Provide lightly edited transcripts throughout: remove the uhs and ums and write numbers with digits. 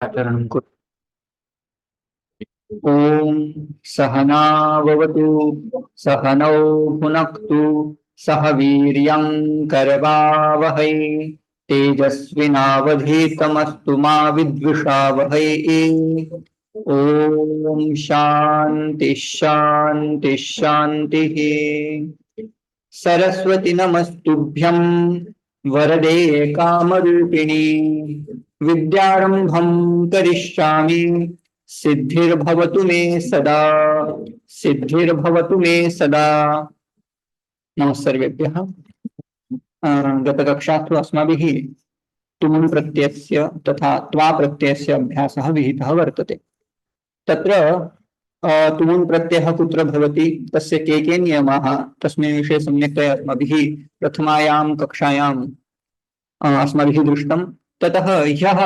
आचरणं कुरु। ॐ सहनाववतु सहनौ भुनक्तु सह वीर्यं करवावहै तेजस्विनावधीतमस्तु मा विद्विषावहै। ॐ शान्ति शान्ति शान्तिः। सरस्वती नमस्तुभ्यं वरदे कामरूपिणी विद्यारंभं करिष्यामि सिद्धिर्भवतु मे सदा सिद्धिर्भवतु मे सदा। नमस्सर्वेभ्यः। गतकक्षासु अस्माभिः तुमुन् प्रत्ययस्य तथा त्वा प्रत्ययस्य अभ्यासः विहितः वर्तते। तत्र तुमुन् प्रत्ययः कुत्र भवति, तस्य के नियमाः, तस्मिन् विषये सम्यक्तया अस्माभिः प्रथमायां कक्षायां अस्माभिः दृष्टं। ततः ह्यः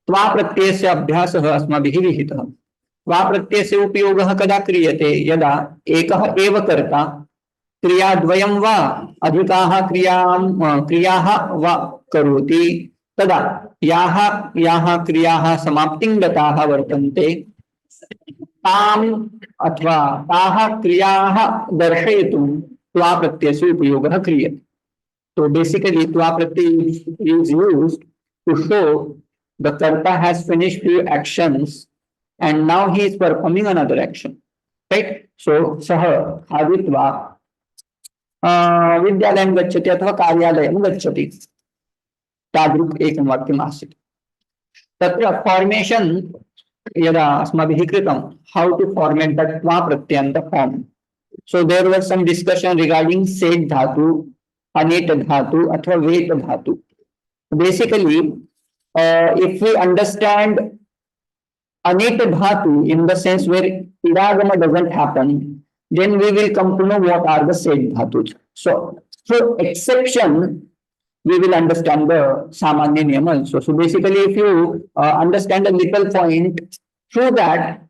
त्वा प्रत्ययस्य अभ्यासः अस्माभिः विहितः। त्वा प्रत्ययस्य उपयोगः कदा क्रियते, यदा एकः एव कर्ता क्रियाद्वयं वा अधिकाः क्रियाः वा करोति, तदा याः क्रियाः समाप्तिं गताः वर्तन्ते ताम् अथवा ताः क्रियाः दर्शयितुं त्वा प्रत्ययस्य उपयोगः क्रियते। So basically, twa pratyay is used to show the karta has finished few actions and now he is performing another action, right? So sah aditva विद्यालयं गच्छति अथवा कार्यालयं गच्छति, तादृक् एकं वाक्यम् आसीत्। तत्र फॉर्मेशन यदा अस्माभिः कृतं, how to format that twa pratyanta form. So there was some discussion regarding set dhatu, अनेट धातु अथवा वेट धातु. Basically, if we understand अनेट dhatu in the sense where idagama doesn't happen, then we will come to know what are the set dhatus. So through exception, we will understand the samanya niyam also. So basically, if you understand a little point, through that,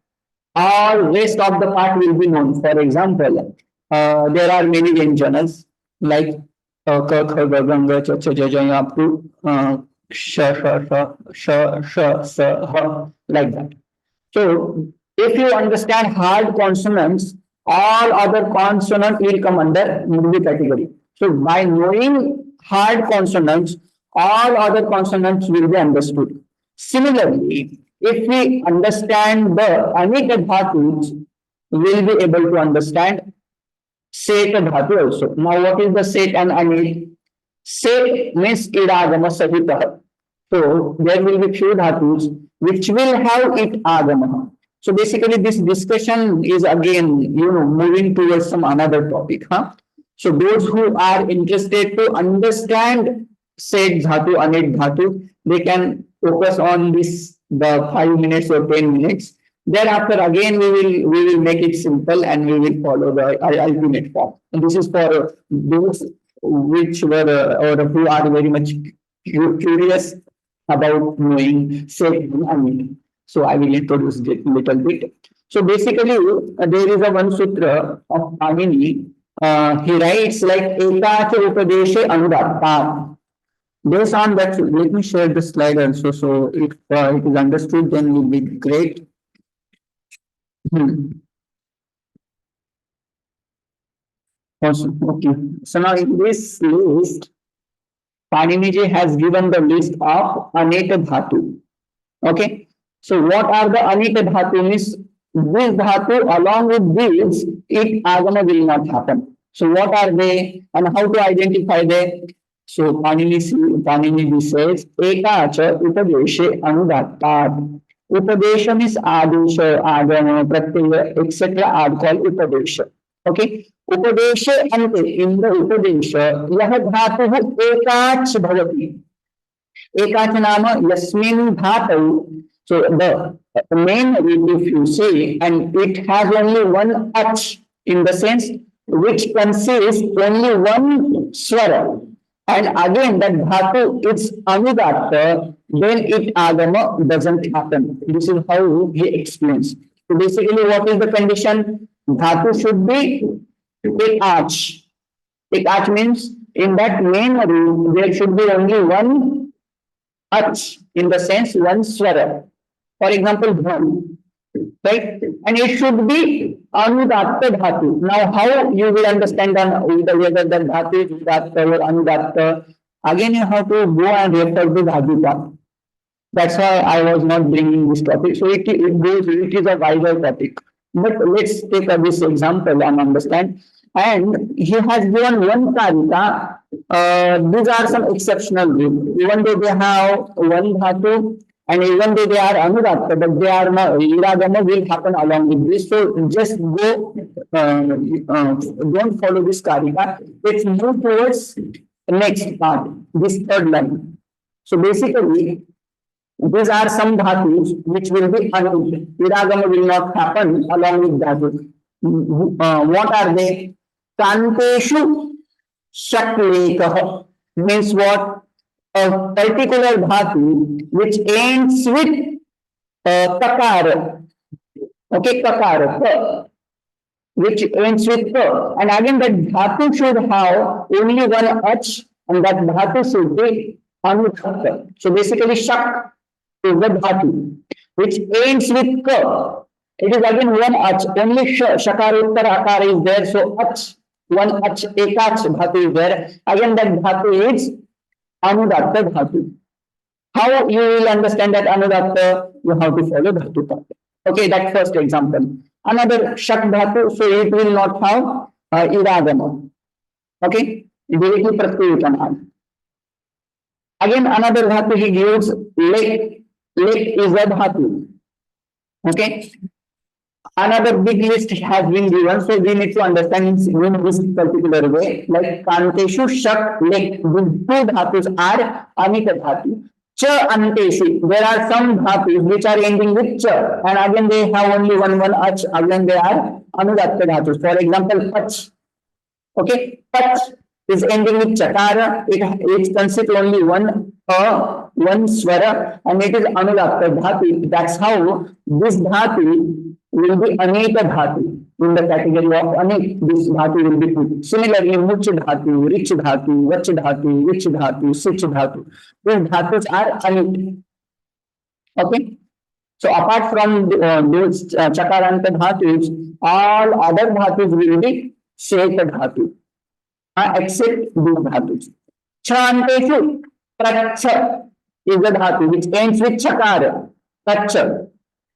all rest of the part will be known. For example, there are many vyanjanas like k, kh, g, g, ch, ch, j, j, up to sh, sh, s, h, like that. So, if you understand hard consonants, all other consonants will come under mudvi category. So, by knowing hard consonants, all other consonants will be understood. Similarly, if we understand the anika dhatus, we will be able to understand set dhatu also. Now, what is the set and anit? Set means idagama sahitah. So, there will be few dhatus which will have it agama. So, basically, this discussion is again, moving towards some another topic. So, those who are interested to understand set dhatu, anit dhatu, they can focus on this the 5 minutes or 10 minutes. Thereafter, again, we will make it simple and we will follow the ultimate form. And this is for those which were or who are very much curious about knowing set and anit. So I will introduce it a little bit. So basically, there is a one sutra of Panini. He writes like ekacha upadeshe anudatta. Based on that, let me share the slide also. So if it is understood, then it will be great. Awesome. Okay. So now in this list, Panini has given the list of aneta dhatu. Okay. So what are the aneta dhatu? Means this dhatu along with this, it agama will not happen. So what are they and how to identify them? So Panini says, ekacha upadeshe anudattat. Upadesha means adesha, agama, pratyaya, etc. are called upadesha. Okay. Upadesha ante, in the upadesha, yah dhatu ekach bhavati. Ekach nama yasmin dhatu. So the main read, if you see, and it has only one ach in the sense which consists only one swara. And again, that dhatu is anudatta, then it agama doesn't happen. This is how he explains. So basically, what is the condition? Dhatu should be ekach. Ekach means in that main root, there should be only one ach, in the sense one swara. For example, dhatu, right? And it should be anudatta dhatu. Now, how you will understand whether the dhatu is udatta or anudatta? Again, you have to go and refer to dhatu part. That's why I was not bringing this topic. So it is a wider topic. But let's take this example and understand. And he has given one karika. These are some exceptional rules. Even though they have one dhatu, and even though they are anudatta, but they are not, iragama will happen along with this. So just go, don't follow this karika. Let's move towards the next part, this third line. So basically, these are some dhatus which will be anut. Viragama will not happen along with dhatu. What are they? Kanteshu shaklekah means what? A particular dhatu which ends with kakara. Okay, kakara. Ka, which ends with ka. And again, that dhatu should have only one ach, and that dhatu should be anudatta. So basically, shak is the dhatu, which ends with ka. It is again one ach, only shakarottar akara is there, so ach, one ach, ekach dhatu is there. Again, that dhatu is anudatta dhatu. How you will understand that anudatta? You have to follow dhatu part. Okay, that first example. Another shak dhatu, so it will not have iragama. Okay, directly pratyay you can have. Again, another dhatu he gives lek. Lek is a dhatu. Okay. Another big list has been given, so we need to understand in this particular way. Like kanteshu, shak, lek. These two dhatus are anita dhatu. Cha anteshu. There are some dhatus which are ending with cha, and again they have only one ach. Again they are anudatta dhatus. For example, pach. Okay, pach is ending with chakara. It consists only one swara, and it is anudatta dhatu. That's how this dhatu will be aneka dhatu. In the category of anek, this dhatu will be put. Similarly, much dhatu, rich dhatu, vach dhatu, which dhatu, sich dhatu. These dhatus are anek. Okay. So apart from those chakaranta dhatus, all other dhatus will be sheta dhatu. Except these dhatus. Chanteshu, pracha is the dhatu which ends with chakara. Pracha.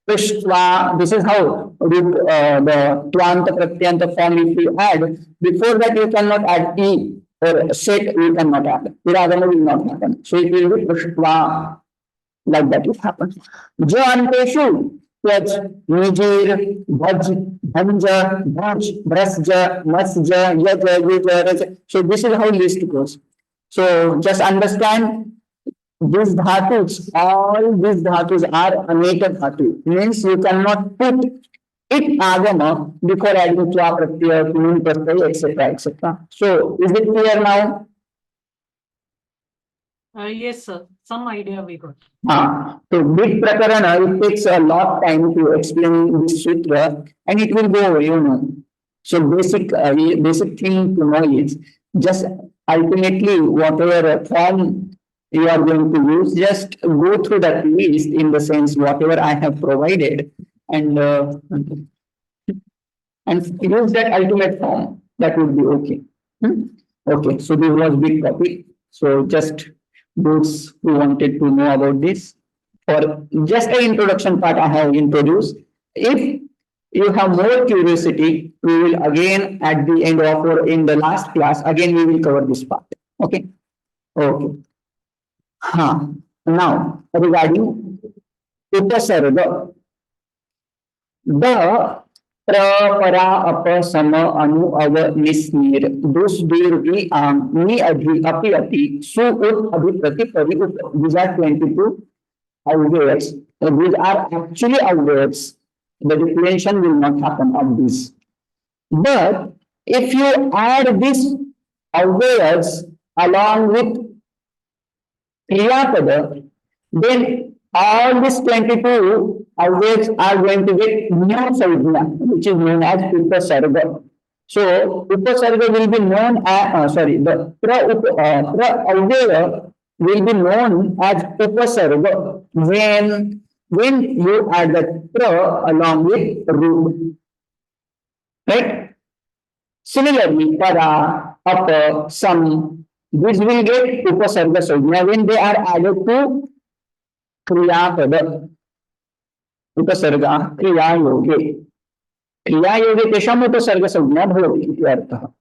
Pishtva, this is how the twanta pratyanta form if you add. Before that you cannot add e or set, you cannot add. Viragama will not happen. So it will be pishtva. Like that it happens. Janteshu, Yaj, Nijir, Bhaj, Bhanja, Bhaj, Brasja, Masja, Yaja, Yuja. So this is how list goes. So just understand these dhatus, all these dhatus are aneka dhatu. Means you cannot put it agama before adding twa pratyaya, nun pratyaya, etc. etc. So is it clear now? Yes, sir. Some idea we got. So big prakarana, it takes a lot of time to explain this sutra, and it will go, you know. So basic thing to know is just ultimately whatever form you are going to use, just go through that list in the sense whatever I have provided, and use that ultimate form. That would be okay. Okay, so this was big topic. So just those who wanted to know about this, or just an introduction part I have introduced. If you have more curiosity, we will again at the end of or in the last class, again we will cover this part. Okay. Okay. Now regarding upasarga, the pra, para, apa, sama, anu, ava, nis, nir, dus, dir, vi, am, ni, adhi, api, ati, su, ut, abhi, prati, pari, ut. These are 22 outwords. These are actually outwords. The declension will not happen of this. But if you add these outwords along with Kriyapada, then all these 22 outwords are going to get new Savijna, which is known as Upasarga. So Upasarga will be known as, the pra Avyaya will be known as Upasarga when when you add the tra along with root, right? Similarly, para, apa, some, these will get upasarga sanya when they are added to kriyapada. Upasarga kriyayoge. Kriyayoge tesham upasarga sanya bhavati iti artha.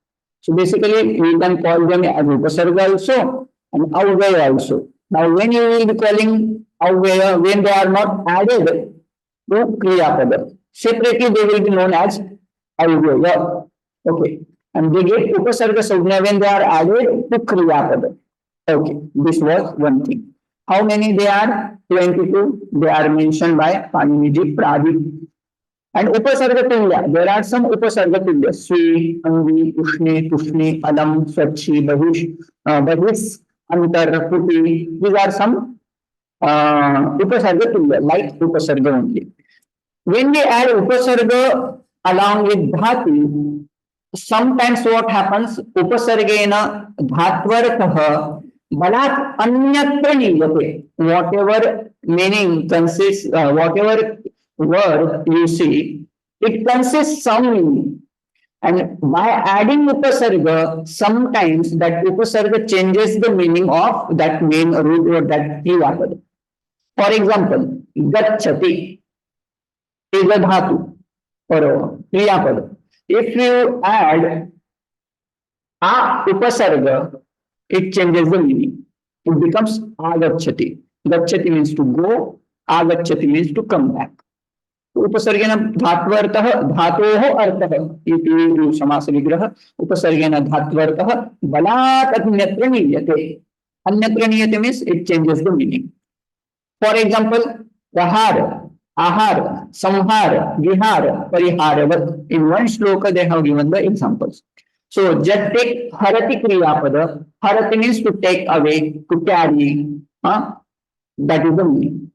So basically, we can call them as upasarga also and avgaya also. Now, when you will be calling avgaya, when they are not added to kriyapada, separately they will be known as avgaya. Okay. And they get upasarga sanya when they are added to kriyapada. Okay. This was one thing. How many they are? 22. They are mentioned by Paniniji Pradip. And upasarga tulya, there are some upasarga tulya. Swi, Anvi, Ushni, Tushni, Alam, Swachi, Bahish, Bahis, Antar, Puti. These are some upasarga tulya, like upasarga only. When we add upasarga along with dhatu, sometimes what happens, upasargena dhatvartah balat anyatra niyate. Whatever meaning consists, whatever word you see, it consists some meaning. And by adding upasarga, sometimes that upasarga changes the meaning of that main root or that kriyapada. For example, gacchati is a dhatu or kriyapada. If you add a upasarga, it changes the meaning. It becomes agacchati. Gacchati means to go, agacchati means to come back. उपसर्गेण धात्वर्थः धातोः अर्थः इति समास विग्रह उपसर्गेण धात्वर्थः बलात् अन्यत्र नीयते. अन्यत्र नीयते means it changes the meaning. For example, prahar, ahar, samhar, vihar, pariharavad. In one shloka they have given the examples. So just take harati kriyapada. Harati means to take away, to carry. That is the meaning.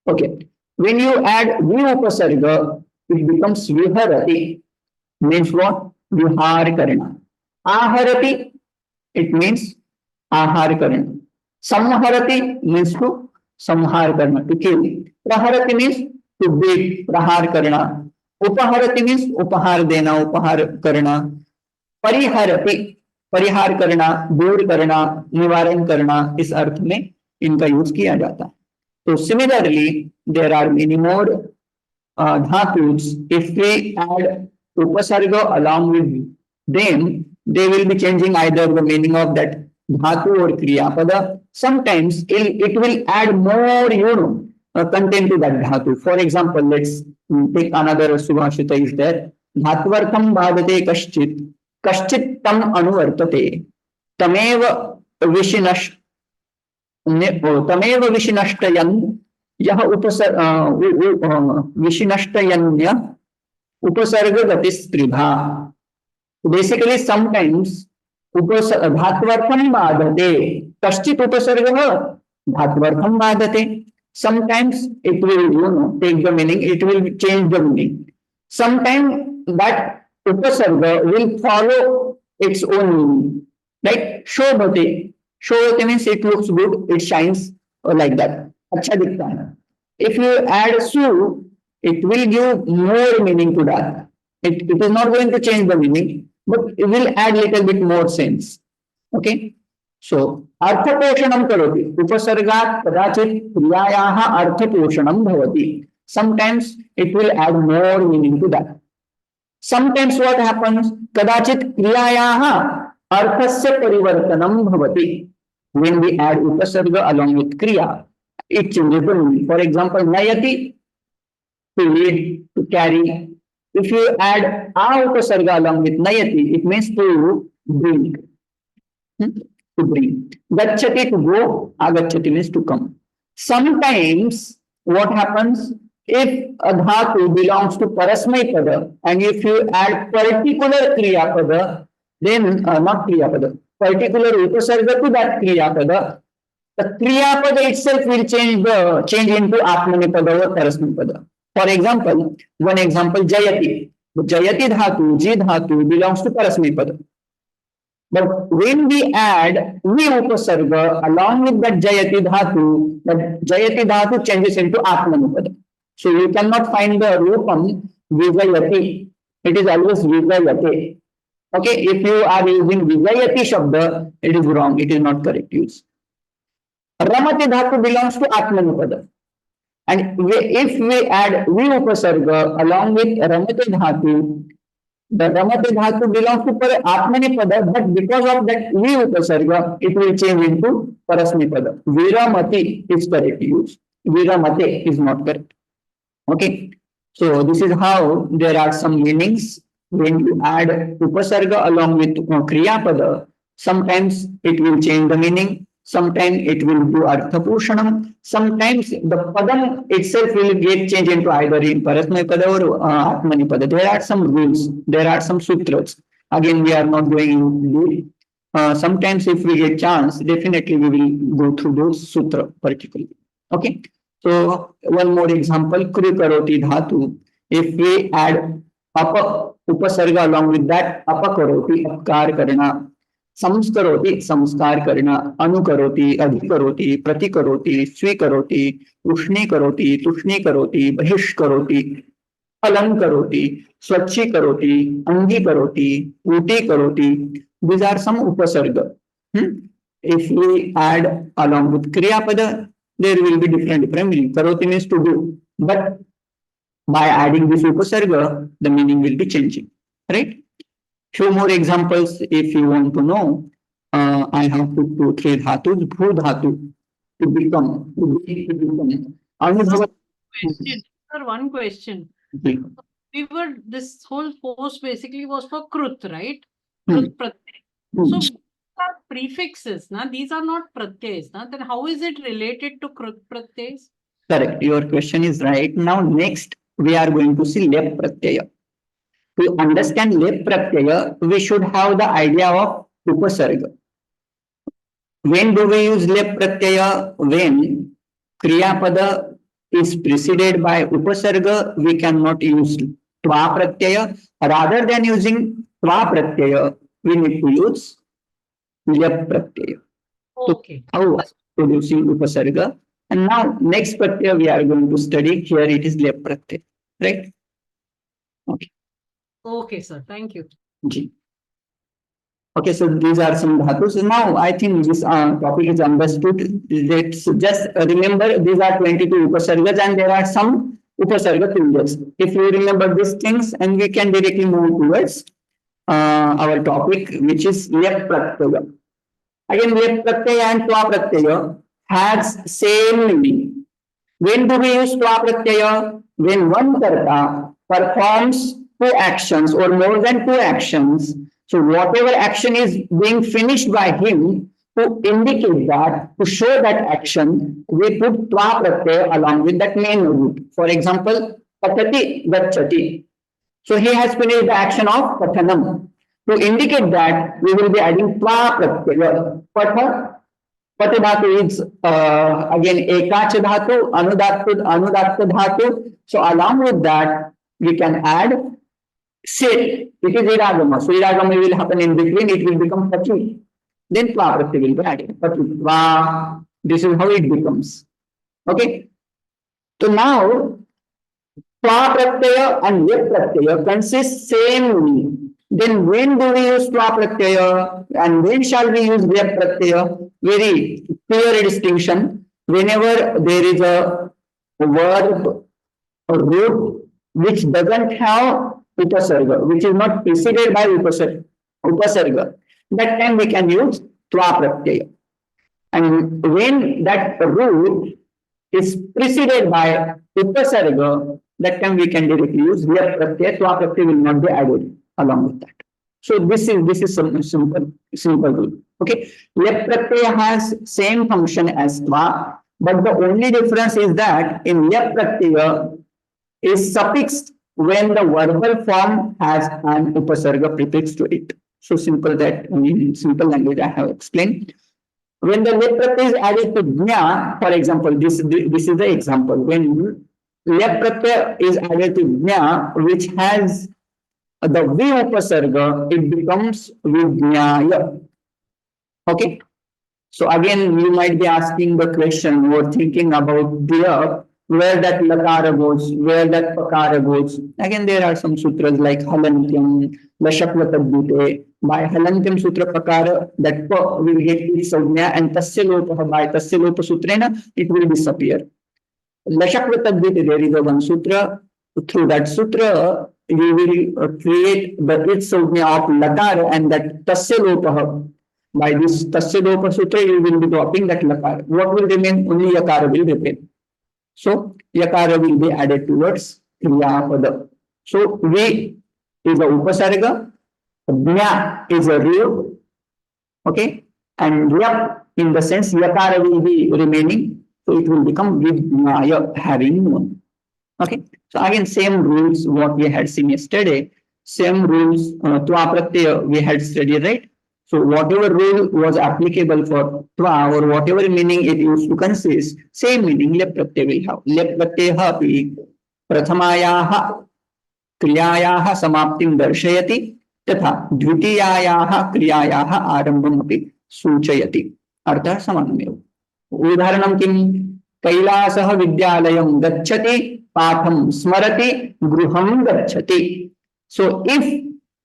Okay. When you add vi upasarga, it becomes viharati. Means what? Vihar karana. Aharati, it means ahar karana. Samharati means to samhar karana, to kill. Praharati means to beat, prahar karana. Upaharati means upahar dena, upahar karana. परिहरति, परिहार करना, दूर करना, निवारण करना, इस अर्थ में इनका use किया जाता है. So similarly, there are many more dhatus. If we add upasarga along with them, they will be changing either the meaning of that dhatu or kriyapada. Sometimes it will add more, content to that dhatu. For example, let's take another subhashita is there. Dhatvartham bhadate kaschit. कश्चित् तम अनुवर्तते तमेव विशिनष्टयन् यह विशिनष्टयन्य उपसर्गगतिस्त्रिधा. Basically, sometimes धात्वर्थं बाधते, कश्चित् उपसर्गः धात्वर्थं बाधते. Sometimes it will, take the meaning, it will change the meaning. Sometimes that upasarga will follow its own meaning. Like shobhate. Shobhate means it looks good, it shines like that. Acha dikhta hai. If you add su, it will give more meaning to that. It is not going to change the meaning, but it will add little bit more sense. Okay. So, अर्थपोषणं करोति. उपसर्गात् कदाचित् क्रियायाः अर्थपोषणं भवति. Sometimes it will add more meaning to that. Sometimes what happens, kadachit kriyayaha arthasya parivartanam bhavati. When we add upasarga along with kriya, it changes the meaning. For example, nayati, to lead, to carry. If you add a upasarga along with nayati, it means to bring. To bring. Gacchati, to go, agacchati means to come. Sometimes what happens, if a dhatu belongs to parasmay pada, and if you add particular kriya pada, then not kriya pada, particular upasarga to that kriya pada, the kriya pada itself will change into atmani pada or parasmay pada. For example, one example, jayati. Jayati dhatu, ji dhatu belongs to parasmay pada. But when we add vi upasarga along with that jayati dhatu, that jayati dhatu changes into atmanipada. So you cannot find the rupam vijayati. It is always vijayate. Okay, if you are using vijayati shabda, it is wrong. It is not correct use. Ramati dhatu belongs to atmanipada. And if we add vi upasarga along with ramati dhatu, the ramati dhatu belongs to atmanipada, but because of that vi upasarga, it will change into parasmipada. Viramati is correct use. Viramate is not correct. Okay. So this is how there are some meanings when you add upasarga along with kriya pada. Sometimes it will change the meaning. Sometimes it will do arthapushanam. Sometimes the padam itself will get changed into either in parasmapada or atmanipada. There are some rules. There are some sutras. Again, we are not going into sometimes if we get chance, definitely we will go through those sutra particularly. Okay. So one more example, kri karoti dhatu. If we add upasarga along with that, apakaroti, apkar karna, samskaroti, samskar karna, anukaroti, adhikaroti, pratikaroti, swikaroti, ushnikaroti, tushnikaroti, bahishkaroti, alankaroti, swachhikaroti, angikaroti, utikaroti. These are some upasarga. If we add along with kriya pada, there will be different meaning. Karoti means to do, but by adding this upasarga, the meaning will be changing, right? Few more examples if you want to know. I have put 2, 3 dhatus. Bhu dhatu, to become, to become. Question, sir, one question. We were, this whole post basically was for krut, right? Krut pratyay. So are prefixes, na? These are not pratyas, na? Then how is it related to krut pratyas? Correct. Your question is right. Now next we are going to see lep pratyaya. To understand lep pratyaya, we should have the idea of upasarga. When do we use lep pratyaya? When kriya pada is preceded by upasarga, we cannot use tva pratyaya. Rather than using tva pratyaya, we need to use lep pratyaya. Okay. So, how producing upasarga? And now next pratyaya we are going to study. Here it is lep pratyaya, right? Okay. Okay, sir. Thank you. Ji. Okay, so these are some dhatus. Now I think this topic is understood. Let's just remember these are 22 upasargas and there are some upasarga tulyas. If you remember these things, and we can directly move towards our topic, which is lep pratyaya. Again, lep pratyaya and tva pratyaya has same meaning. When do we use tva pratyaya? When one karta performs 2 actions or more than 2 actions. So whatever action is being finished by him, to indicate that, to show that action, we put tva pratyaya along with that main root. For example, patati gacchati. So he has finished the action of pathanam. To indicate that, we will be adding tva pratyaya. Pata dhatu is again ekach dhatu, anudatta dhatu. So along with that, we can add sit. It is iragama. So iragama will happen in between. It will become pati. Then tva pratyaya will be added. Pati tva. This is how it becomes. Okay. So now tva pratyaya and lep pratyaya consist same meaning. Then when do we use tva pratyaya and when shall we use lep pratyaya? Very clear distinction. Whenever there is a verb or root which doesn't have upasarga, which is not preceded by upasarga, that time we can use tva pratyaya. And when that root is preceded by upasarga, that time we can directly use lep pratyaya. Tva pratyaya will not be added along with that. So this is some simple rule. Okay, lep pratyaya has same function as tva, but the only difference is that in lep pratyaya is suffixed when the verbal form has an upasarga prefix to it. So simple that in simple language I have explained. When the lep pratyaya is added to jna, for example, this is the example. When lep pratyaya is added to jna, which has the vi upasarga, it becomes vijnaya. Okay. So again, you might be asking the question or thinking about there where that lakara goes, where that pakara goes. Again, there are some sutras like halantyam, lashakvatadvite. By halantyam sutra pakara, that pa will get its sanya, and tasya lopa, by tasya lopa sutrena, it will disappear. Lashakvatadvite, there is a one sutra. Through that sutra, you will create the its sanya of lakara, and that tasya lopa. By this tasya lopa sutra, you will be dropping that lakara. What will remain? Only yakara will remain. So yakara will be added towards kriyapada. So vi is a upasarga, jna is a real, okay, and yap in the sense yakara will be remaining, so it will become vijnaya, having one. Okay, so again same rules what we had seen yesterday, same rules tva pratyaya we had studied, right? So whatever rule was applicable for tva or whatever meaning it used to consist, same meaning lep pratyaya will have. Lep pratyaya api prathamayaha क्रियायाः समाप्तिं दर्शयति तथा द्वितीयायाः क्रियायाः आरम्भम् अपि सूचयति. अर्थः समानमेव. उदाहरणं किं? कैलासः विद्यालयं गच्छति, पाठं स्मरति, गृहं गच्छति. So if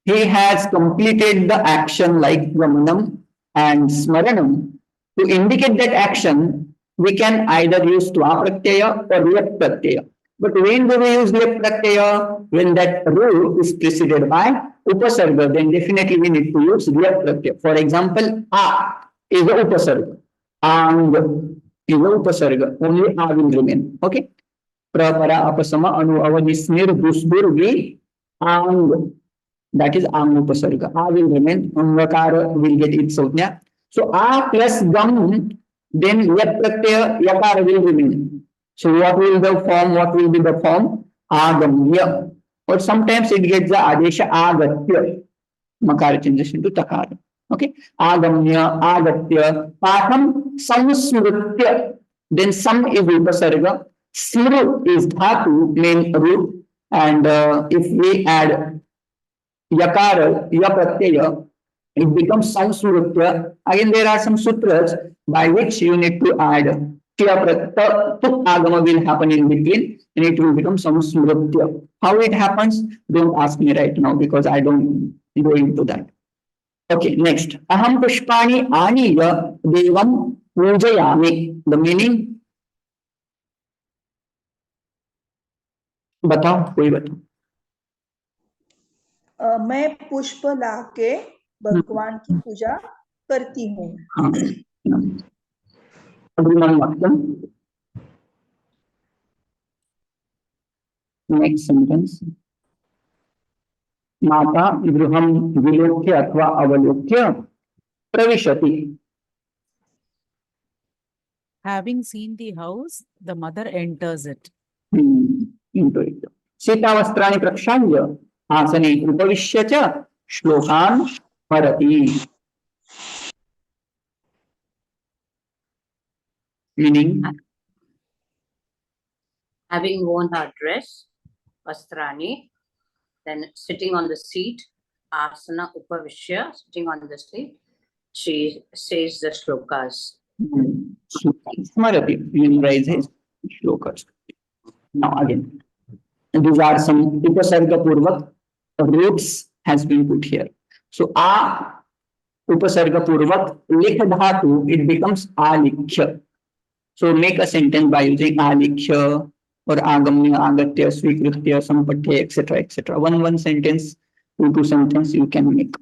he has completed the action like gamanam and smaranam, to indicate that action, we can either use tva pratyaya or lep pratyaya. But when do we use lep pratyaya? When that rule is preceded by upasarga, then definitely we need to use lep pratyaya. For example, a is the upasarga, ang is the upasarga, only a will remain. Okay? Pra, para, apasama, anu, ava, nisnir, busbur, vi, ang. That is ang upasarga. A will remain, angakara will get its sanya. So a plus gam, then lep pratyaya, yakara will remain. So what will the form? What will be the form? Agamya. Or sometimes it gets the adesha agatya. Makara changes into takara. Okay. Agamya, agatya. Patham samsmritya. Then sam is upasarga. Smru is dhatu, main root. And if we add yakara, ya pratyaya, it becomes samsmritya. Again, there are some sutras by which you need to add agama will happen in between and it will become samsmritya. How it happens? Don't ask me right now because I don't go into that. Okay, next. Aham pushpani aniya devam pujayami. The meaning? बताओ, कोई बताओ. मैं पुष्प लाके भगवान की पूजा करती हूँ. Next sentence. माता गृहं विलोक्य अथवा अवलोक्य प्रविशति. Having seen the house, the mother enters it. Into it. शीतावस्त्राणि प्रक्षाल्य आसने उपविश्य च श्लोकान् पठति. Meaning, having worn her dress, vastrani, then sitting on the seat, asana upavishya, sitting on the seat, she says the shlokas. Smarati, memorizes shlokas. Now again, these are some upasarga purvak roots has been put here. So a upasarga purvak likh dhatu, it becomes alikhya. So make a sentence by using alikhya or agamya, agatya, swikritya, sampatya, etc., etc. One sentence, two sentence you can make.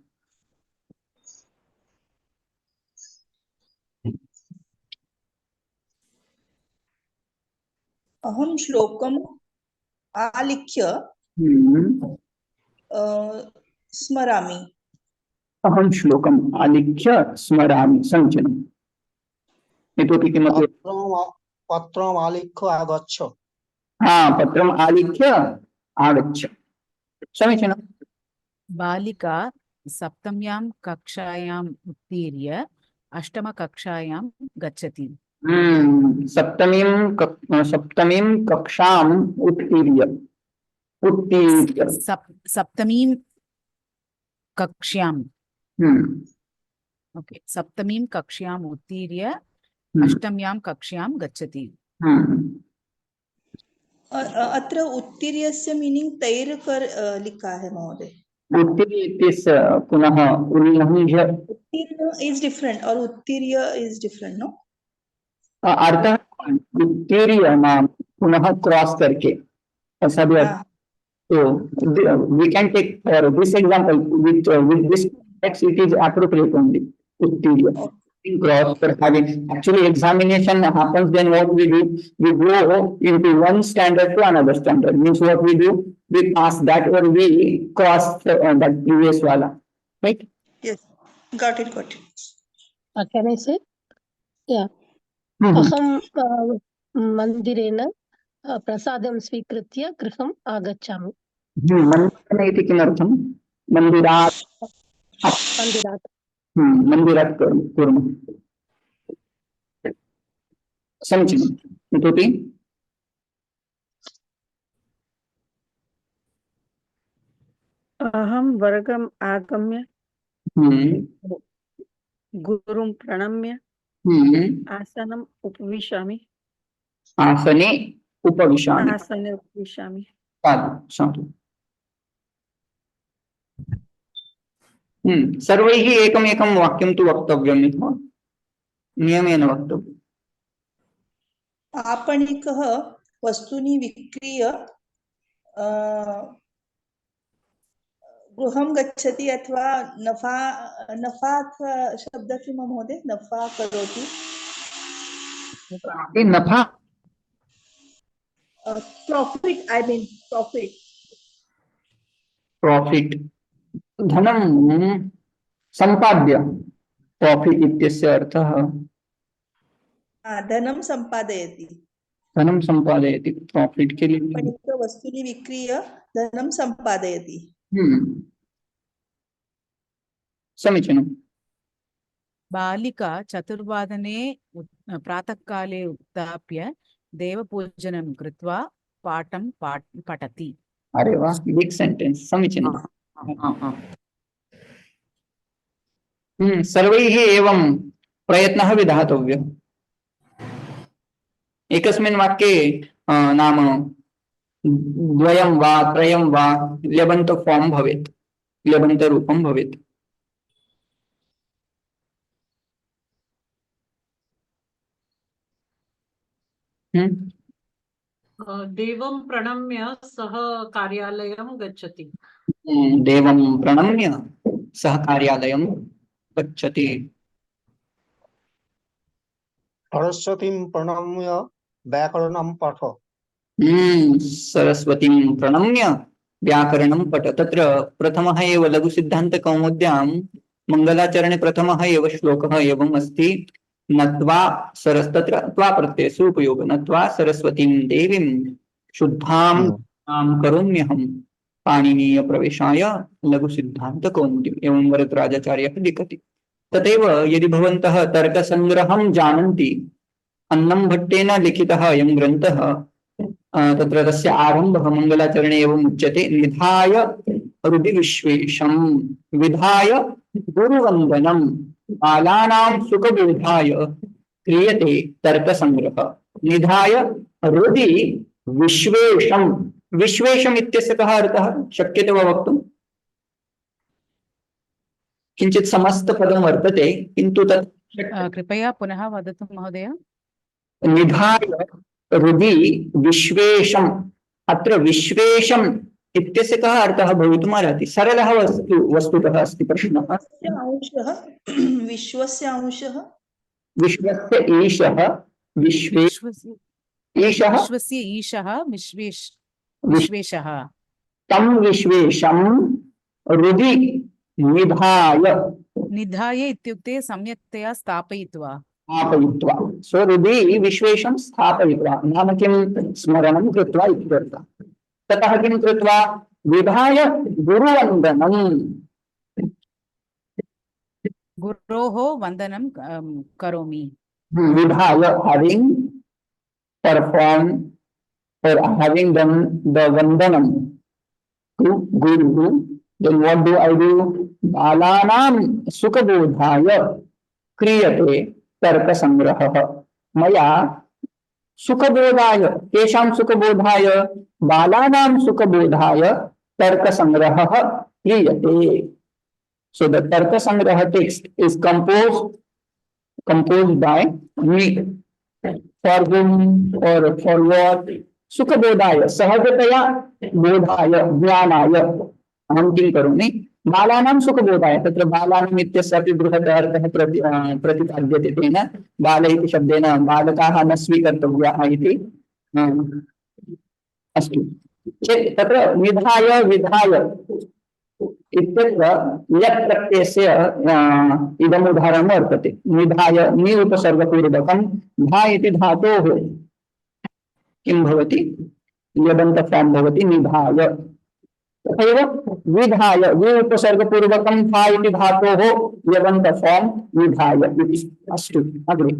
अहम श्लोकम आलिख्य स्मरामि. अहम श्लोकम आलिख्य स्मरामि. समीचीनम्. इतोपि किमपि? पत्रम् आलिख्य आगच्छ. पत्रम् आलिख्य आगच्छ. समीचीनम्. बालिका सप्तम्यां कक्षायाम् उत्तीर्य अष्टमकक्षायां गच्छति. सप्तमीं कक्षाम् उत्तीर्य. सप्तमीं कक्ष्याम् ओके सप्तमीं कक्ष्याम् उत्तीर्य अष्टम्यां कक्ष्यां गच्छति अत्र उत्तीर्यस्य मीनिंग तैर कर लिखा है महोदय। उत्तीर्य पुनः उल्लंघ्य उत्तीर्ण इज डिफरेंट और उत्तीर्य इज डिफरेंट नो। अर्थः उत्तीर्य नाम पुनः क्रॉस करके ऐसा भी अर्थ। So we can take this example with this text. It is appropriate only. Uttirya. Cross for having actually examination happens. Then what we do? We go into one standard to another standard. Means what we do? We pass that or we cross that previous wala. Right? Yes, got it, got it. Can I say? Yeah. अहं मन्दिरेण प्रसादं स्वीकृत्य गृहम् आगच्छामि। मन्दिरेण इति किमर्थं? मन्दिरात् मन्दिरात् कुर्मः। समीचीनम्। इतोपि अहं वर्गम् आगम्य गुरुं प्रणम्य आसनम् उपविशामि। आसने उपविशामि। आसने उपविशामि। साधु। सर्वैः एकमेकं वाक्यं तु वक्तव्यम् इति नियमेन वक्तव्यम्। आपणिकः वस्तूनि विक्रीय गृहं गच्छति अथवा नफा शब्द किं महोदय? नफा करोति। नफा प्रॉफिट आई मीन प्रॉफिट धनं संपाद्य प्रॉफिट इत्यस्य अर्थः धनं संपादयति। धनं संपादयति प्रॉफिट के लिए आपणिकः वस्तूनि विक्रीय धनं संपादयति। समीचीनम्। बालिका चतुर्वादने प्रातःकाले उत्थाप्य देवपूजनं कृत्वा पाठं पठति। अरे वाह, बिग सेंटेंस। समीचीनम्। सर्वैः एवं प्रयत्नः विधातव्यः। एकस्मिन् वाक्ये नाम द्वयं वा त्रयं वा लेबन्त फॉर्म भवेत्, लेबन्त रूपं भवेत्। देवं प्रणम्य सः कार्यालयं गच्छति। देवं प्रणम्य सः कार्यालयं गच्छति। सरस्वतीं प्रणम्य व्याकरणं पठ। सरस्वतीं प्रणम्य व्याकरणं पठ। तत्र प्रथमः एव लघुसिद्धान्तकौमुद्यां मङ्गलाचरणे प्रथमः एव श्लोकः एवम् अस्ति। नत्वा तत्र त्वा प्रत्ययस्य उपयोगः। नत्वा सरस्वतीं देवीं शुद्धां करोम्यहं पाणिनीय प्रवेशाय लघुसिद्धान्तकौमुदीम्। एवं वरदराजाचार्यः लिखति। तथैव यदि भवन्तः तर्कसङ्ग्रहं जानन्ति, अन्नं भट्टेन लिखितः अयं ग्रन्थः, तत्र तस्य आरम्भः मङ्गलाचरणे एवम् उच्यते। निधाय हृदि विश्वेशं विधाय गुरुवन्दनं बालानां सुखबोधाय क्रियते तर्कसङ्ग्रहः। निधाय हृदि विश्वेशं। विश्वेशम् इत्यस्य कः अर्थः शक्यते वा वक्तुं? किञ्चित् समस्तपदं वर्तते किन्तु तत् कृपया पुनः वदतु महोदय। निधाय हृदि विश्वेशम्। अत्र विश्वेशम् इत्यस्य कः अर्थः भवितुमर्हति? सरलः वस्तुतः अस्ति प्रश्नः। विश्वस्य अंशः विश्वस्य ईशः विश्वस्य ईशः विश्वेशः तं विश्वेशं हृदि निधाय इत्युक्ते सम्यक्तया स्थापयित्वा। सो हृदि विश्वेशं स्थापयित्वा नाम किं? स्मरणं कृत्वा इत्यर्थः। ततः किं कृत्वा? विधाय गुरुवन्दनं। गुरोः वन्दनं करोमि। विधाय having performed or having done the vandanam to Guru, Then what do I do? Balanam sukhabodhaya kriyate tarka sangrahah. Maya sukhabodhaya, kesham sukhabodhaya, balanam sukhabodhaya tarka sangrahah kriyate. So the tarka sangraha text is composed by me. For whom or for what? Sukhabodhaya, सहजतया बोधाय ज्ञानाय अहं किं करोमि बालानां सुखबोधाय तत्र बालानाम् इत्यस्यापि बृहत् अर्थः प्रतिपाद्यते तेन बाल इति शब्देन बालकाः न स्वीकर्तव्याः इति अस्तु चेत् तत्र निधाय विधाय इत्यत्र यत् प्रत्ययस्य इदम् उदाहरणं वर्तते निधाय नि उपसर्गपूर्वकं धा इति धातोः किं भवति यदन्त फॉर्म भवति निधाय तथैव विधाय वि उपसर्गपूर्वकं था इति धातोः यदन्त फॉर्म विधाय इति अस्तु अग्रे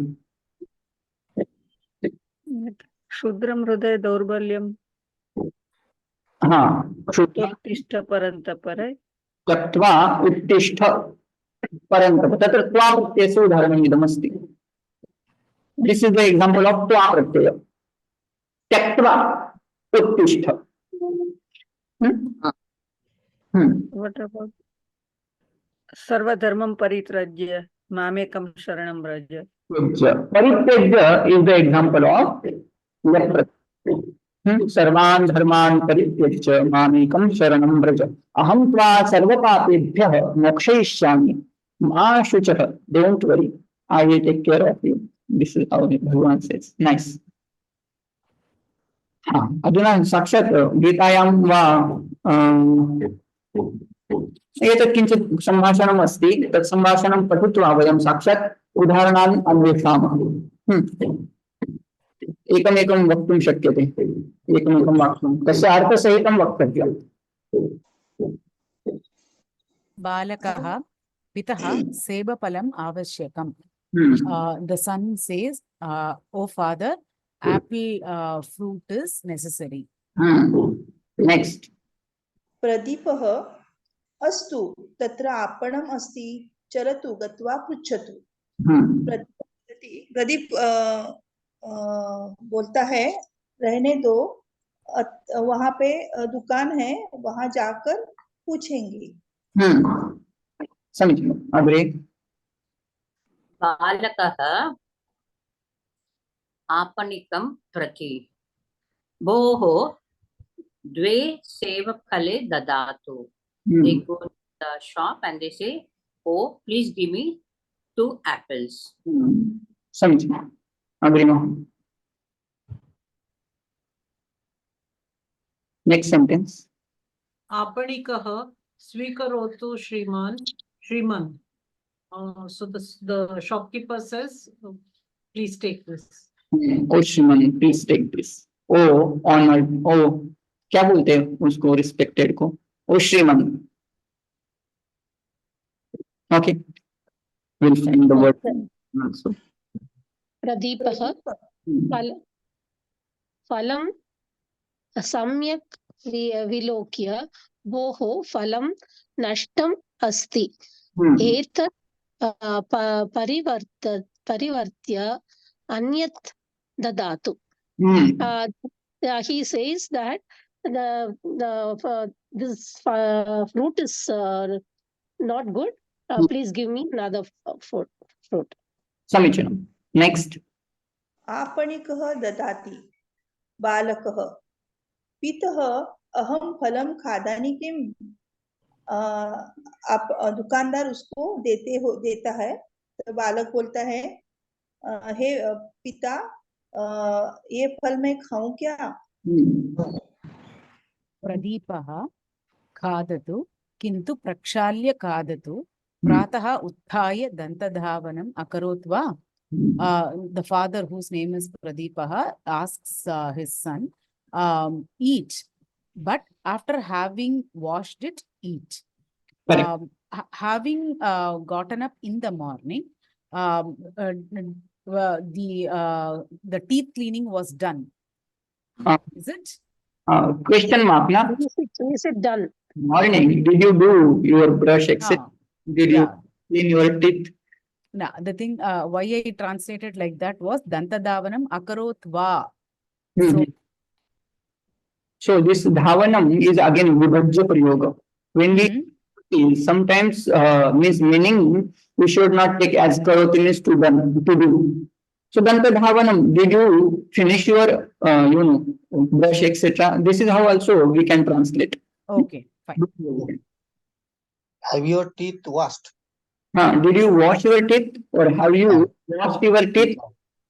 क्षुद्रं हृदय दौर्बल्यं हाँ क्षुद्र उत्तिष्ठ परन्तपरे त्यक्त्वा उत्तिष्ठ परन्तप तत्र त्वा प्रत्ययस्य उदाहरणम् इदमस्ति this is the example of त्वा प्रत्यय त्यक्त्वा उत्तिष्ठ what about सर्वधर्मं परित्यज्य मामेकं शरणं व्रज परित्यज्य इज द एग्जांपल ऑफ यत् प्रत्यय सर्वान् धर्मान् परित्यज्य मामेकं शरणं व्रज अहं त्वा सर्वपापेभ्यः मोक्षयिष्यामि मा शुचः don't worry I will take care of you this is how Bhagwan says nice हाँ अधुना साक्षात् गीतायां वा एतत् किञ्चित् सम्भाषणम् अस्ति तत् सम्भाषणं पठित्वा वयं साक्षात् उदाहरणान् अन्वेषामः एकमेकं वक्तुं शक्यते एकमेकं वाक्यं तस्य अर्थसहितं वक्तव्यम् बालकः पितः सेबफलम् आवश्यकम् the son says oh father apple fruit is necessary next प्रदीपः अस्तु तत्र आपणम् अस्ति चलतु गत्वा पृच्छतु प्रदीप बोलता है रहने दो वहां पे दुकान है वहां जाकर पूछेंगे समीचीनम् अग्रे बालकः आपणिकं प्रति भोः द्वे सेवफले ददातु they go to the shop and they say oh please give me 2 apples समीचीनम् अग्रिमः next sentence आपणिकः स्वीकरोतु श्रीमन् so the shopkeeper says please take this O Shriman please take this O honoured O क्या बोलते हैं उसको रिस्पेक्टेड को O Shriman okay will find the word also प्रदीपः फलं सम्यक् विलोक्य भोः फलं नष्टम् अस्ति एतत् परिवर्त्य अन्यत् ददातु he says that this fruit is not good please give me another fruit समीचीनम् नेक्स्ट आपणिकः ददाति बालकः पितः अहं फलं खादामि किम् आप दुकानदार उसको देता है तो बालक बोलता है हे पिता ये फल मैं खाऊं क्या प्रदीपः खादतु किन्तु प्रक्षाल्य खादतु प्रातः उत्थाय दन्तधावनम् अकरोत् वा the father whose name is Pradipah asks his son eat but after having washed it eat having gotten up in the morning the teeth cleaning was done is it question mark na is it done Morning, did you do your brush, etc.? Ah, Did you yeah. clean your teeth? No, the thing, why I translated like that was Dantadavanam akarot va. So, Mhm. So this dhavanam is again vibhajya prayoga. When we see, sometimes means meaning we should not take as karoti means to done to do. So danta dhavanam, did you finish your brush, etc.? This is how also we can translate. okay, fine. Have your teeth washed? Did you wash your teeth or have you washed your teeth?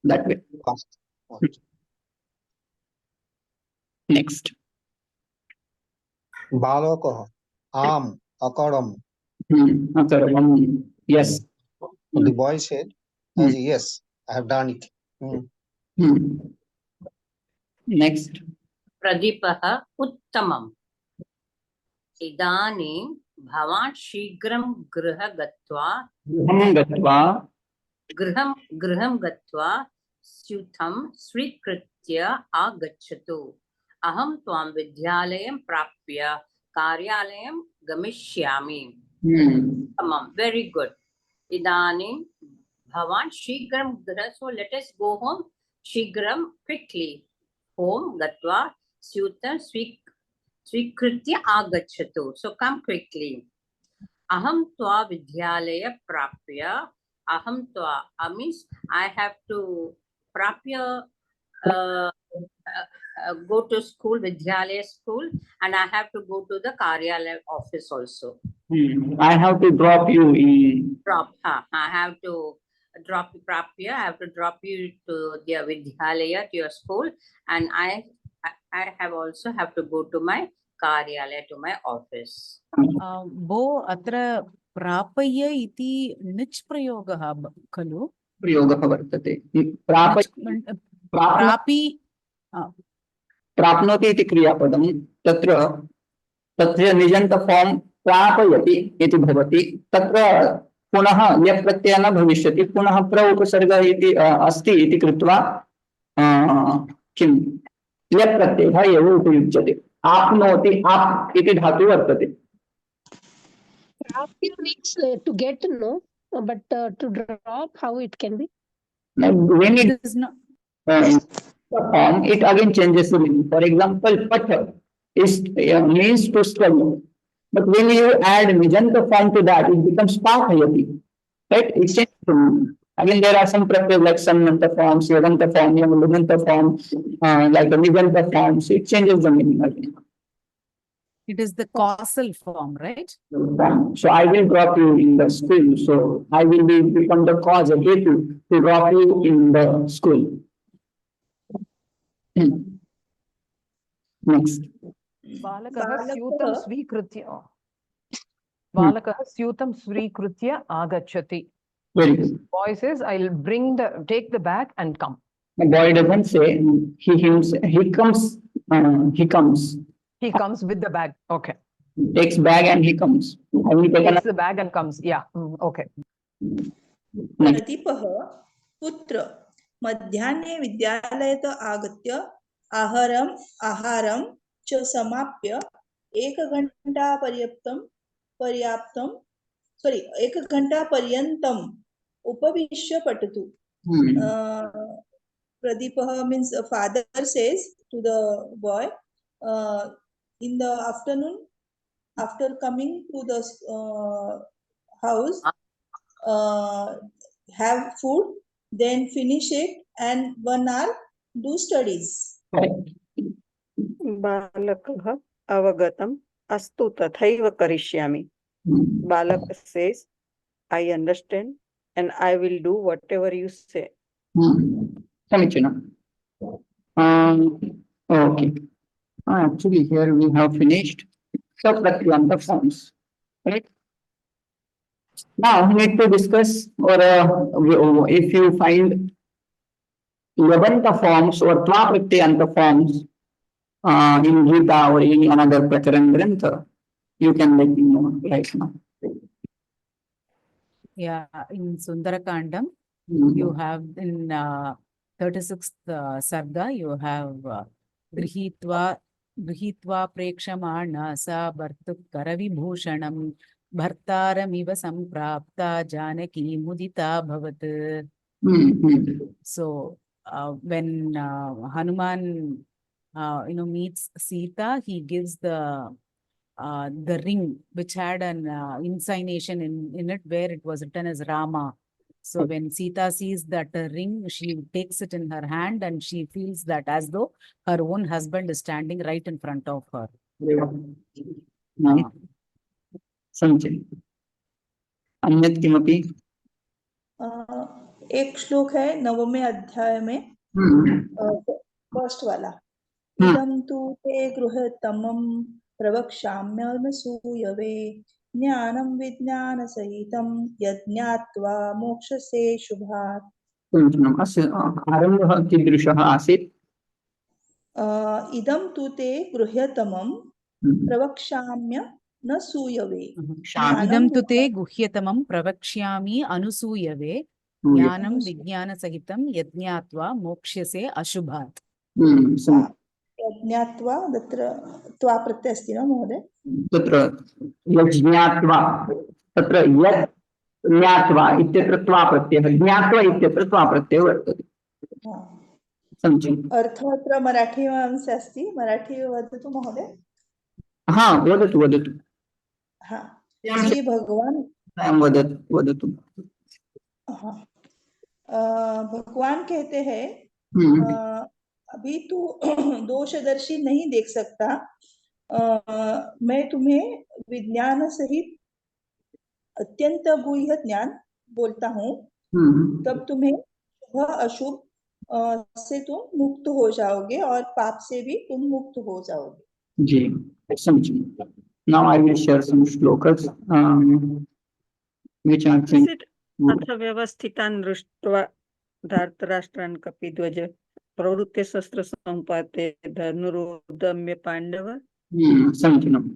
That way. Washed. Washed. Next. Balakah am akaram. Akaram. Yes. The boy said, as yes, I have done it. Hmm. Next. प्रदीपः उत्तमम् इदानीं भवान् शीघ्रं गृहं गत्वा स्यूतं स्वीकृत्य आगच्छतु अहं त्वां विद्यालयं प्राप्य कार्यालयं गमिष्यामि उत्तमम् वेरी गुड इदानीं भवान् शीघ्रं so let us go home शीघ्रं quickly home गत्वा स्यूतं स्वीकृत्य आगच्छतु so come quickly aham tva vidyalaya prapya aham tva means I have to prapya go to school vidyalaya school and I have to go to the karyalaya office also. I have to drop you in. I have to drop prapya. I have to drop you to the vidyalaya to your school, and I have also have to go to my karyalaya to my office. Bo atra prapaya iti nich prayogaha खलु प्रयोगः वर्तते प्रापि प्राप्नोति इति क्रियापदं तत्र निजन्त form प्रापयति इति भवति तत्र पुनः ल्यप् प्रत्ययः न भविष्यति पुनः प्र उपसर्गः इति अस्ति इति कृत्वा किं ल्यप् प्रत्ययः एव उपयुज्यते आप्नोति आप इति धातुः वर्तते Prapya means to get, no, but to drop, how it can be? when it is not form, it again changes the meaning. For example, patha is means to study. But when you add nijanta form to that, it becomes pathayati. Right? It changes the meaning. Again, there are some prefaces like sannanta forms, yadanta form, yamulunanta form, like the nijanta forms. It changes the meaning again. it is the causal form, right? So I will drop you in the school. So I will become the cause of it to drop you in the school. Next. बालकः स्यूतं स्वीकृत्य बालकः स्यूतं स्वीकृत्य आगच्छति. Very good. Boy says, I'll take the bag and come. The boy doesn't say he comes. He comes with the bag. Okay. He takes bag and he comes. I will take Takes the bag and comes. Yeah. Okay. प्रदीपः पुत्र मध्याह्ने विद्यालयत आगत्य आहारं च समाप्य 1 घण्टा पर्यन्तम् उपविश्य पठतु. Pradeepah means a father says to the boy, in the afternoon, after coming to the house, have food, then finish it, and 1 hour do studies. बालकः अवगतम् अस्तु तथैव करिष्यामि. Balak says, I understand and I will do whatever you say. Samichinam. Okay. Actually, here we have finished the forms. Right? Now we need to discuss, or if you find Yabanta forms or Tvapratyanta forms in Gita or any another Prakaran Grantha, you can let me know right now. Yeah, in Sundarakandam, you have in 36th Sarga, you have Grihitva गृहीत्वा प्रेक्षमाणा सा भर्तुकरविभूषणं भर्तारमिव सम्प्राप्ता जानकी मुदिता भवत्. So when Hanuman meets Sita, he gives the ring which had an insignation in it where it was written as Rama. So when Sita sees that ring, she takes it in her hand and she feels that as though her own husband is standing right in front of her. Nice. समीचीनम्। अन्यत् किमपि? एक श्लोक है 9वें अध्याय में, first वाला, इदं तु ते गृहतमं प्रवक्ष्याम्यनसूयवे ज्ञानं विज्ञानसहितं यज्ञात्वा मोक्षसे शुभात्। समीचीनम्। अस्य आरम्भः कीदृशः आसीत्? इदं तु ते गृह्यतमं प्रवक्ष्याम्य न सूयवे। इदं तु ते गुह्यतमं प्रवक्ष्यामि अनुसूयवे ज्ञानं विज्ञानसहितं यज्ञात्वा मोक्ष्यसे अशुभात्। यज्ञात्वा तत्र त्वा प्रत्यय अस्ति न महोदय? तत्र यज्ञात्वा, तत्र यत् ज्ञात्वा इत्यत्र त्वा प्रत्ययः, ज्ञात्वा इत्यत्र त्वा प्रत्ययः वर्तते। समीचीनम्। अर्थः अत्र मराठी अंशे अस्ति, मराठी वदतु महोदय। हा, वदतु वदतु। हाँ, श्री भगवान वदतु। भगवान कहते हैं अभी तू दोषदर्शी नहीं देख सकता, मैं तुम्हें विज्ञान सहित अत्यंत गुह्य ज्ञान बोलता हूँ, तब तुम्हें शुभ अशुभ से तुम मुक्त हो जाओगे और पाप से भी तुम मुक्त हो जाओगे। जी, समझिए। Now I will share some shlokas which are अथ व्यवस्थितान् दृष्ट्वा धार्तराष्ट्रान् कपिध्वज प्रवृत्ते शस्त्र संपाते धनुरुद्यम्य पांडव। समीचीनम्।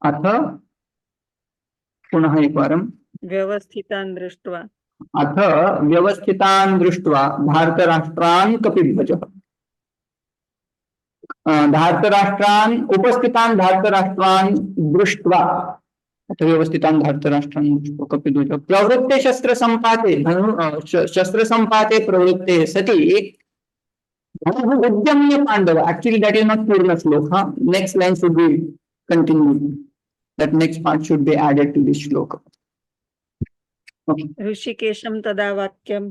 अथ पुनः एकवारं। व्यवस्थितान् दृष्ट्वा। अथ व्यवस्थितान् दृष्ट्वा धार्तराष्ट्रान् कपिध्वजः। धार्तराष्ट्रान् उपस्थितान् धार्तराष्ट्रान् दृष्ट्वा, अथ व्यवस्थितान् धार्तराष्ट्रान् दृष्ट्वा कपिध्वजः प्रवृत्ते शस्त्र संपाते शस्त्र संपाते प्रवृत्ते सति उद्यम्य Pandav. Actually that is not पूर्ण श्लोक, next line should be continued, that next part should be added to this shloka. Okay. ऋषिकेशं तदा वाक्यं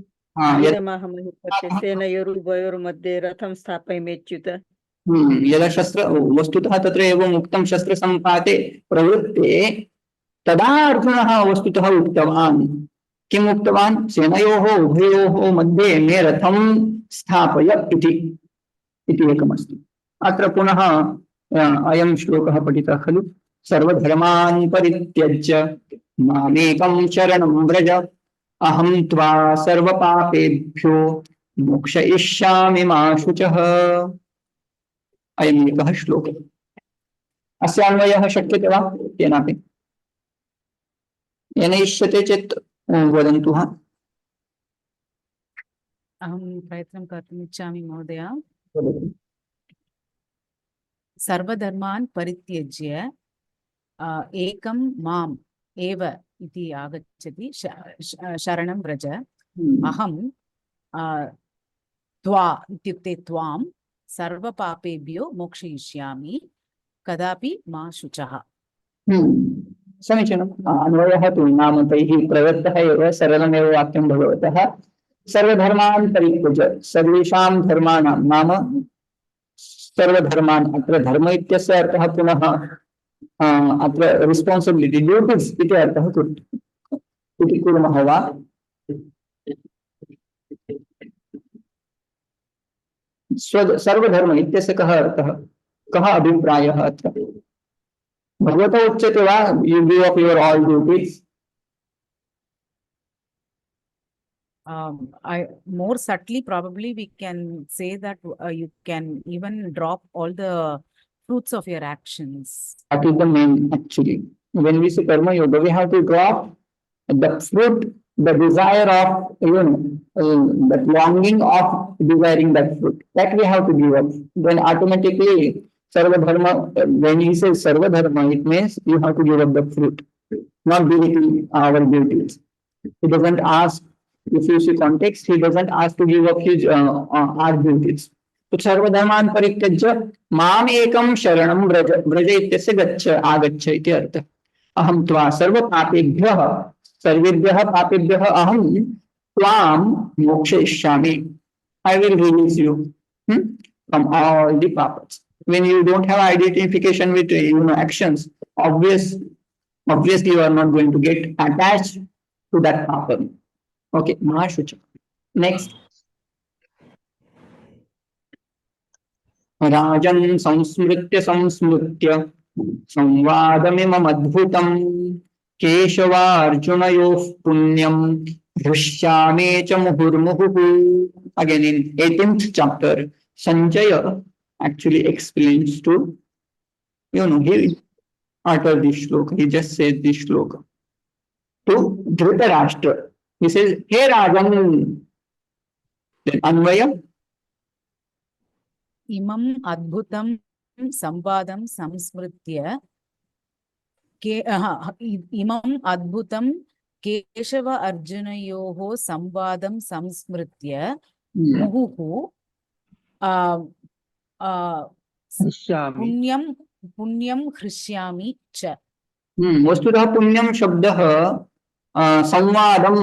सेनयोरुभयोर्मध्ये रथं स्थापयमेच्युत। यदा शस्त्र वस्तुतः तत्र एवं उक्तं शस्त्र संपाते प्रवृत्ते, तदा अर्जुनः वस्तुतः उक्तवान्, किम् उक्तवान्? सेनयोः उभयोः मध्ये मे रथं स्थापय इति एकमस्ति। अत्र पुनः अयं श्लोकः पठितः खलु, सर्वधर्मान् परित्यज्य मामेकं शरणं व्रज अहं त्वा सर्वपापेभ्यो मोक्षयिष्यामि मा शुचः। अयम् एकः श्लोकः। अस्य अन्वयः शक्यते वा केनापि? येन इष्यते चेत् वदन्तु। अहं प्रयत्नं कर्तुम् इच्छामि महोदय। सर्वधर्मान् परित्यज्य एकं माम् एव इति आगच्छति, शरणं व्रज। अहं त्वा इत्युक्ते त्वां सर्वपापेभ्यो मोक्षयिष्यामि कदापि मा शुचः। समीचीनम्। अन्वयः तु नाम तैः प्रदत्तः एव, सरलमेव वाक्यं भगवतः। सर्वधर्मान् परित्यज्य, सर्वेषां धर्माणां नाम सर्वधर्मान्, अत्र धर्म इत्यस्य अर्थः पुनः अत्र रिस्पान्सिबिलिटी ड्यूटीस् इति अर्थः इति कुर्मः वा? सर्वधर्म इत्यस्य कः अर्थः, कः अभिप्रायः अत्र? भगवता उच्यते वा you give up your all duties? More subtly, probably we can say that you can even drop all the fruits of your actions. That is the main, actually. When we say karma yoga, we have to drop the fruit, the desire of, that longing of desiring that fruit. That we have to give up. Then automatically Sarva Dharma, when he says Sarva Dharma, it means you have to give up the fruit, not deleting our duties. He doesn't ask, if you see context, he doesn't ask to give up his our duties. तो सर्वधर्मान् परित्यज्य माम एकं शरणं व्रज व्रज इत्यस्य गच्छ आगच्छ इति अर्थः अहं त्वा सर्वपापेभ्यः सर्वेभ्यः पापेभ्यः अहं त्वां मोक्षयिष्यामि I will release you from all the papas. When you don't have identification with actions, obviously you are not going to get attached to that papa. Okay, Mahashucha. Next. Rajan samsmritya संवादमिमम् अद्भुतं केशवार्जुनयोः पुण्यं हृष्यामि च मुहुर्मुहुः. Again in 18th chapter, Sanjaya actually explains to, he uttered this shloka, he just said this shloka to Dhritarashtra. He says, Hey Rajan, then Anvaya. Imam adbhutam samvadam samsmritya imam adbhutam Keshava Arjunayoho samvadam samsmritya muhuhu punyam hrishyami cha. वस्तुतः पुण्यम शब्दः संवादम्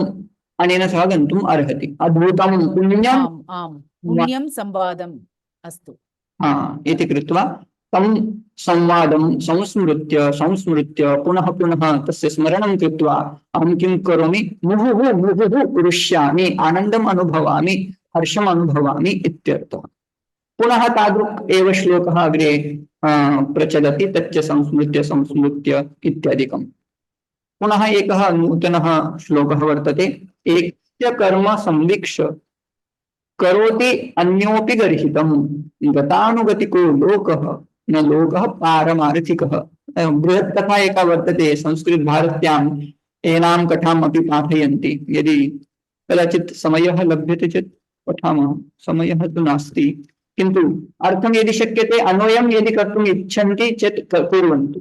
अनेन सह गन्तुम् अर्हति. अद्भुतं पुण्यम् पुण्यं संवादम् अस्तु इति कृत्वा तं संवादं संस्मृत्य पुनः पुनः तस्य स्मरणं कृत्वा अहं किं करोमि मुहुः रुष्यामि आनन्दम् अनुभवामि हर्षम् अनुभवामि इत्यर्थः. पुनः तादृक् एव श्लोकः अग्रे प्रचलति तच्च संस्मृत्य इत्यादिकम्. पुनः एकः नूतनः श्लोकः वर्तते. एकस्य कर्म संवीक्ष्य करोति अन्योपि गर्हितं गतानुगतिको लोकः न लोकः पारमार्थिकः. बृहत् कथा एका वर्तते संस्कृत भारत्याम् एनां कथाम् अपि पाठयन्ति. यदि कदाचित् समयः लभ्यते चेत् पठामः. समयः तु नास्ति किन्तु अर्थं यदि शक्यते अन्वयं यदि कर्तुम् इच्छन्ति चेत् कुर्वन्तु.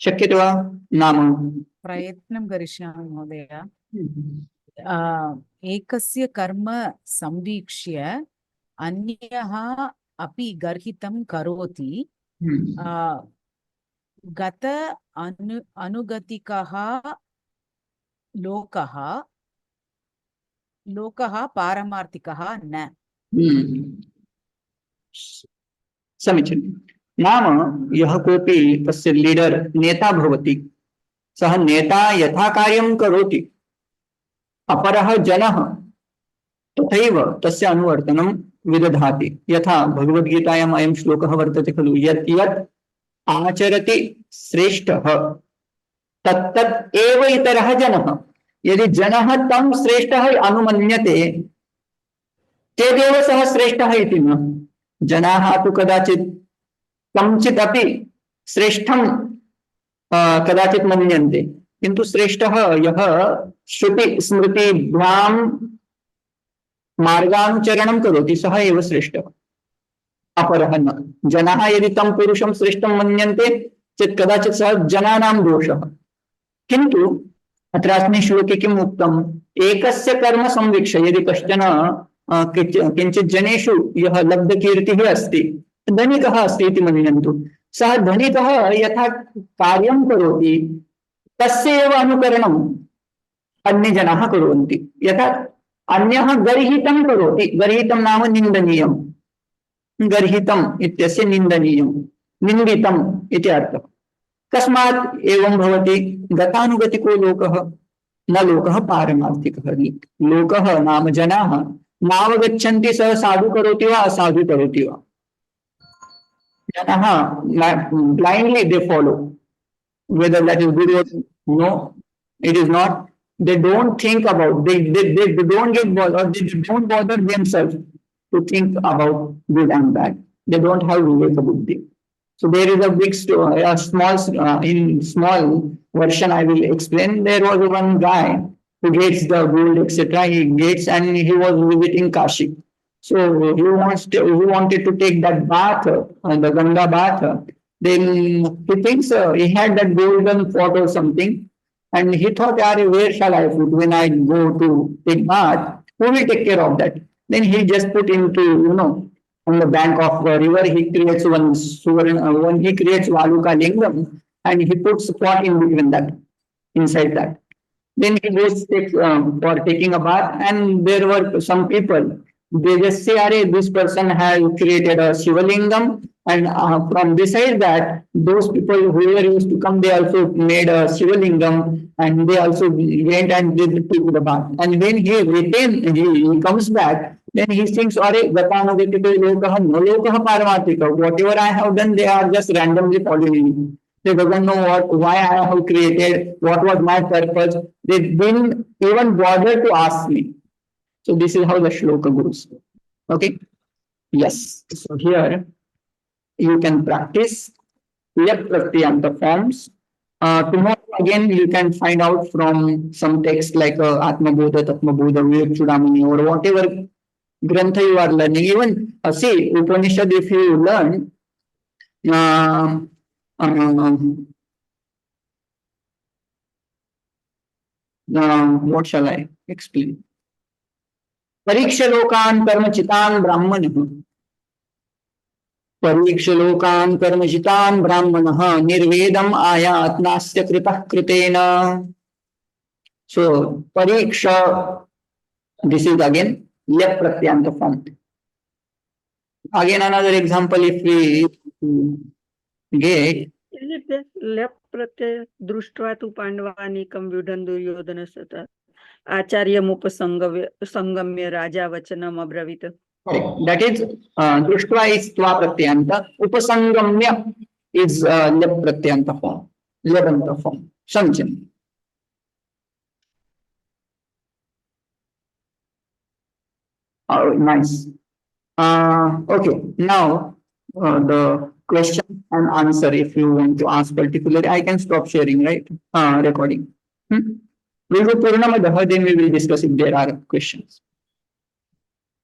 शक्यते वा नाम प्रयत्नं करिष्यामि महोदय. एकस्य कर्म संवीक्ष्य अन्यः अपि गर्हितं करोति गत अनुगतिकः लोकः पारमार्थिकः न. समीचीनं. नाम यः कोऽपि तस्य लीडर नेता भवति सः नेता यथा कार्यं करोति अपरः जनः तथैव तस्य अनुवर्तनं विदधाति. यथा भगवद्गीतायाम् अयं श्लोकः वर्तते खलु यत् यत् आचरति श्रेष्ठः तत्तत् एव इतरः जनः. यदि जनः तं श्रेष्ठः अनुमन्यते चेदेव सः श्रेष्ठः इति न. जनाः तु कदाचित् कञ्चित् अपि श्रेष्ठं कदाचित् मन्यन्ते किन्तु श्रेष्ठः यः श्रुति स्मृतिभ्यां मार्गानुचरणं करोति सः एव श्रेष्ठः अपरः न. जनाः यदि तं पुरुषं श्रेष्ठं मन्यन्ते चेत् कदाचित् सः जनानां दोषः. किन्तु अत्र अस्मिन् श्लोके किम् उक्तम् एकस्य कर्म संवीक्ष्य यदि कश्चन किञ्चित् जनेषु यः लब्धकीर्तिः अस्ति धनिकः अस्ति इति मन्यन्तु सः धनिकः यथा कार्यं करोति तस्य एव अनुकरणम् अन्यजनाः कुर्वन्ति. यथा अन्यः गर्हितं करोति गर्हितं नाम निन्दनीयं गर्हितम् इत्यस्य निन्दनीयं निन्दितम् इति अर्थः. कस्मात् एवं भवति गतानुगतिको लोकः न लोकः पारमार्थिकः. लोकः नाम जनाः नावगच्छन्ति सः साधु करोति वा असाधु करोति वा. blindly they follow whether that is good or no it is not. They don't think about they don't get bothered, they don't bother themselves to think about good and bad. They don't have viveka buddhi. So there is a big story, a small in small version I will explain. There was one guy who gets the gold, etc. He gets, and he was visiting Kashi. So he wanted to take that bath, the Ganga bath. Then he thinks he had that golden pot or something, and he thought, "Arey, where shall I put when I go to take bath? Who will take care of that?" Then he just put into, on the bank of a river, he creates one he creates Valuka Lingam, and he puts pot in between that, inside that. Then he goes for taking a bath, and there were some people. They just say, "Arey, this person has created a Shivalingam," and from beside that, those people who were used to come, they also made a Shivalingam, and they also went and did the bath. And when he comes back, then he thinks, "Arey, whatever I have done, they are just randomly following me. They don't know why I have created, what was my purpose. They didn't even bother to ask me." So this is how the shloka goes. Okay. Yes. So here you can practice Yat Pratyanta forms. Tomorrow again you can find out from some text like Atma Bodha, Tatma Bodha, Vivek Chudamani, or whatever grantha you are learning. Even see Upanishad, if you learn what shall I explain? Parikshalokan karmachitan brahmanah. Parikshalokan karmachitan brahmanah nirvedam ayat nasya kritah kritena. So pariksha, this is again Yat Pratyanta form. Again another example, if we get Is it that lep pratyay društva tu pandavanikam vyudhan duryodhanasata acharyamupasangamya raja vachanam abravita. correct. That is Društva is Tva Pratyanta. Upasangamya is Lep Pratyanta form. Lebanta form. Samchan. Nice. Okay. Now the question and answer. If you want to ask particularly, I can stop sharing, right? Recording. We'll go Purnamadaha, then we will discuss if there are questions.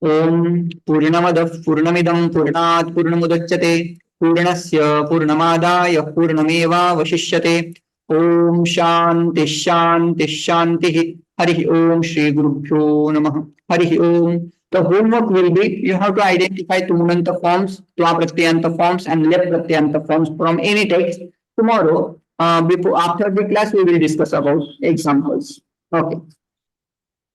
Om Purnamadah Purnamidam Purnat Purnamudachyate Purnasya Purnamadaya Purnameva Vashishyate. Om Shanti Shanti Shanti. Hari Om Shri Gurubhyo Namah. Hari Om. The homework will be, you have to identify Tumunanta forms, Tva Pratyanta forms, and Lep Pratyanta forms from any text. Tomorrow, after the class, we will discuss about examples. Okay.